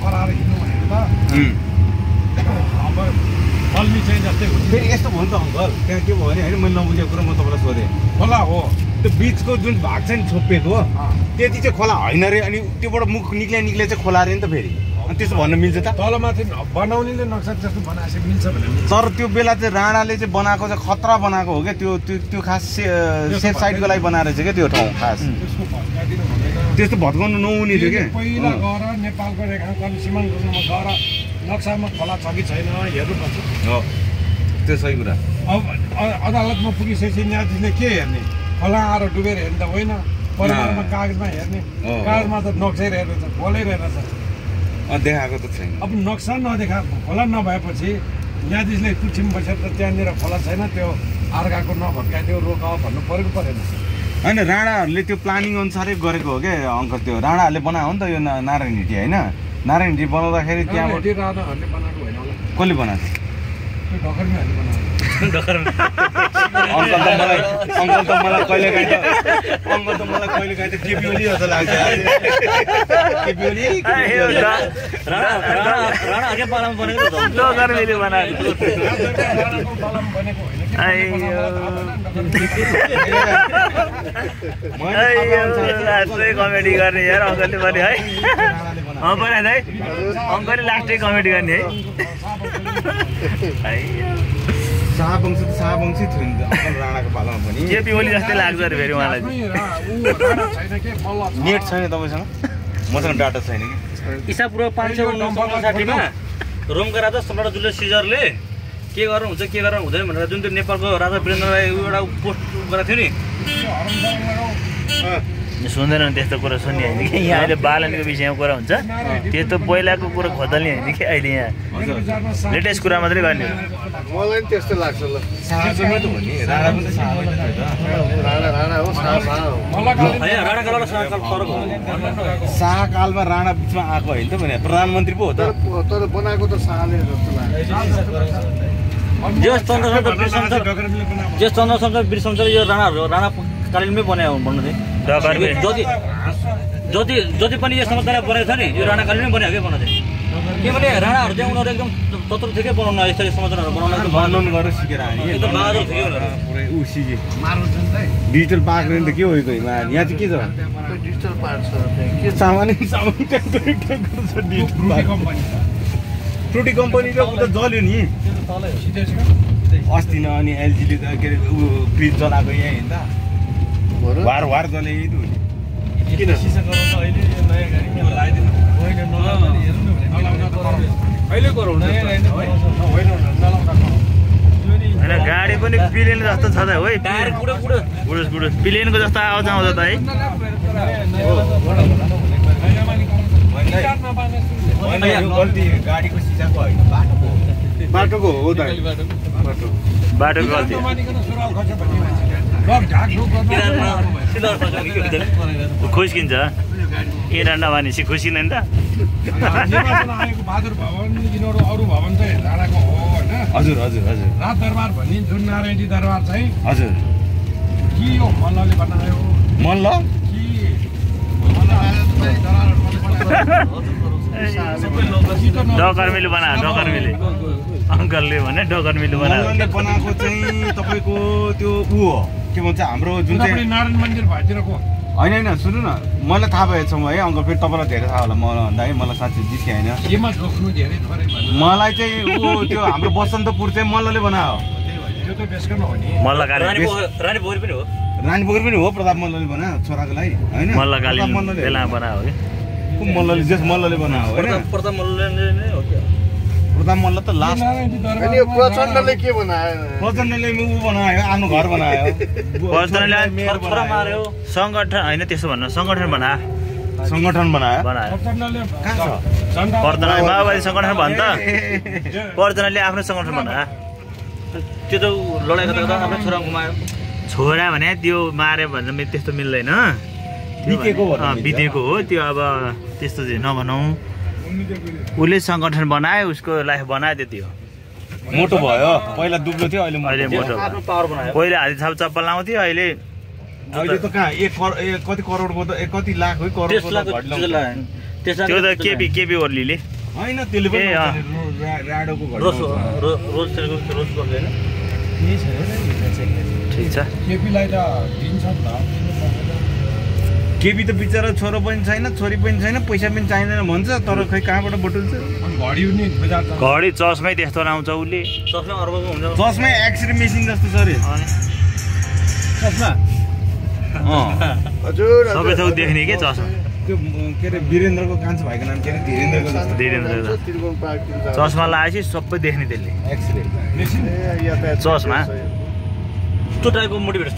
पराएर हिँड्नु भनेको त अब बल्मी चाहिँ जस्तै हुन्छ। फेरि यस्तो भयो नि त अङ्कल, त्यहाँ के भयो भने होइन मैले नबुझेको कुरा म तपाईँलाई सोधेँ। खोला हो त्यो बिचको जुन भाग छ नि छोपेको त्यति चाहिँ खोला होइन रे, अनि त्योबाट मुख निक्ले चाहिँ खोला रे नि त फेरि। अनि त्यसो भन्न मिल्छ त? तलमाथि बनाउनेले नक्सा जस्तो बनाएपछि मिल्छ भने तर त्यो बेला चाहिँ राणाले चाहिँ बनाएको चाहिँ खतरा बनाएको हो क्या, त्यो खास सेफ साइडको लागि बनाएर चाहिँ क्या त्यो ठाउँ खास। त्यस्तो भत्काउनु नहुने थियो क्या। पहिला गएर नेपालको रेखाङ्कन सीमाङ्कनमा गएर नक्सामा खोला छ कि छैन हेर्नुपर्छ। हो त्यो सही कुरा। अब अदालतमा पुगिसकेपछि न्यायाधीशले के हेर्ने? खोला आएर डुबेर हेर्ने त होइन, परिवारमा कागजमा हेर्ने। कागजमा त नक्सै रहेको छ, खोलै रहेको छ, देखाएको त छैन। अब नक्सा नदेखाएको खोला नभएपछि न्यायाधीशले कुर्सीमा बसेर त त्यहाँनिर खोला छैन त्यो अर्काको नभत्काइदियो रोकाओ भन्नु परेको परेन। होइन राणाहरूले त्यो प्लानिङ अनुसारै गरेको हो क्या अङ्कल। त्यो राणाहरूले बनायो नि त यो नारायण हिटी होइन। नारायण हिटी बनाउँदाखेरि त्यहाँबाट राणाहरूले बनाएको होइन होला, कसले बनाएको? त्यो ढकर्मीहरूले बनाएको। अङ्कल त मलाई कहिलेकाहीँ त केपी ओली जस्तो लाग्छ। केपी ओली राणाहरुकै पालामा बनेको त ढकर्मीले बनाएको। कमेडी गर्ने यार अङ्कलले पनि है। अङ्कलले लास्टै कमेडी गर्ने है। शाहवंशी त शाहवंशी थियो नि त अङ्कल राणाको पालामा पनि। केपी ओली जस्तै लाग्छ अरे फेरि उहाँलाई। नेट छैन तपाईँसँग? मसँग डाटा छैन कि। ईसापूर्व 559मा रोमका राजा सम्राट जुलियस सिजरले के गर्नु हुन्छ के गर्नु हुँदैन भनेर जुन त्यो नेपालको राजा वीरेन्द्रलाई एउटा पोस्ट गरेको थियो नि। सुन्दैन त्यस्तो कुरा सुन्ने होइन कि यहाँ अहिले बालनको विषयमा कुरा हुन्छ। त्यस्तो पहिलाको कुरा खोदल्ने होइन कि अहिले यहाँ लेटेस्ट कुरा मात्रै गर्ने। मलाई पनि त्यस्तो लाग्छ ल। शाहजमै त हो नि, राणा पनि त शाहमै त थियो त। राणा हो राणाकाल र शाहकाल फरक हो। शाहकालमा राणा बिचमा आएको होइन त भने प्रधानमन्त्री पो हो त। तर बनाएको त शाहले जस्तो लाग्छ। जस चन्द्रशमशेर वीरशमशेर यो राणाकालीनमै बनायो भन्नु थियो। जति पनि यो समझदार बनाएको छ नि यो राणाकालीनमै बनायो क्या भन्नु थियो। किनभने राणाहरू चाहिँ उनीहरू एकदम चतुर थियो क्या बनाउन, यस्तो संरचनाहरू बनाउन गरेर सिकेर एकदम बहादुर थियो। ऊ सिके डिजिटल पार्क नि त के हो यो यहाँ चाहिँ के छ? डिजिटल पार्क छ सामान्य फ्रुटी कम्पनी र उता जल्यो नि अस्ति न। अनि एलजीले के अरे फ्रिज जलाएको यहाँ हिँड्छ वार जले यही त हो नि। किन होइन गाडी पनि प्लेन जस्तो छ त हो टायर बुढो प्लेनको जस्तो आउँछ त है। गाडीको सिसाको होइन बाटोको हो त। बाटोको गल्ती खुस्किन्छ किन नभनेपछि खुसिँदैन नि त। बहादुर भवन यिनीहरू अरू भवन चाहिँ राणाको हो होइन। हजुर हजुर हजुर। राज दरबार भन्ने जुन नारायणी दरबार चाहिँ हजुर कि यो मल्लले बनायो मल्ल ढकर्मीले बनायो। ढकर्मीले अङ्कलले भने ढकर्मीले बनाएको चाहिँ तपाईँको त्यो ऊ हो के भन्छ हाम्रो जुन चाहिँ नारायण मन्दिर भएतिरको होइन होइन सुन्नु न मलाई थाहा भएछ म है अङ्कल फेरि तपाईँलाई धेरै थाहा होला मलाई भन्दा है मलाई साँच्चै जिस्के होइन। मलाई चाहिँ ऊ त्यो हाम्रो बसन्तपुर चाहिँ मल्लले बनायो। रानी पोखरी पनि हो। रानी पोखरी पनि हो प्रताप मल्लले बनायो छोराको लागि होइन। मल्लकालीन बेलामा बनायो कि मल्लले जस मल्लले बनायो होइन। प्रताप मल्लले नै हो क्या। प्रताप मल्ल त लास्ट प्रचण्डले के बनायो? प्रचण्डले ऊ बनायो आफ्नो घर बनायो। प्रचण्डले छोरा मार्यो सङ्गठन होइन त्यसो भन्नु सङ्गठन बनायो। सङ्गठन बनायो प्रचण्डले माओवादी सङ्गठन भन्छ। प्रचण्डले आफ्नो सङ्गठन बनायो। त्यो त लडाइँ गर्दा आफ्नो छोरा गुमायो। छोरा भने त्यो मार्यो भने त्यस्तो मिल्दैन। बितेको हो त्यो अब त्यस्तो चाहिँ नभनौँ। उसले सङ्गठन बनायो उसको लाइफ बनायो त्यति हो। मोटो भयो पहिला दुब्लो थियो अहिले मोटो पहिला हाती छाप चप्पल लाउँथ्यो अहिले त कहाँ कति करोडको त कति लाख हो करोडको त्यो त केपी ओलीले होइन त्यसले पनि ए, अँ। राडोको घडी रोज आउँछ। रोज रोज गर्दैन केही छैन नि। ठिक छ केपीलाई त दिन्छ नि त दिनु पर्दैन। केपी त बिचरा छोरो पनि छैन छोरी पनि छैन पैसा पनि चाहिँदैन भन्छ तर खै कहाँबाट बटुल्छ अनि घडी पनि बजार जान्छ। घडी चस्मै त्यस्तो लाउँछ उसले चस्मै अर्कोको हुन्छ चस्मै एक्सरे मेसिन जस्तो छ अरे अनि चस्मा हजुर सबै थोक देख्ने के चस्मा त्यो के अरे वीरेन्द्रको कान्छो भाइको नाम के अरे धीरेन्द्रको जस्तो धीरेन्द्र त्रिभुवन पार्कतिर जानु। चस्मा लगाएपछि सबै देख्ने त्यसले एक्सरे मेसिन ए यातायात चस्मा त्यो टाइपको मोटिभेट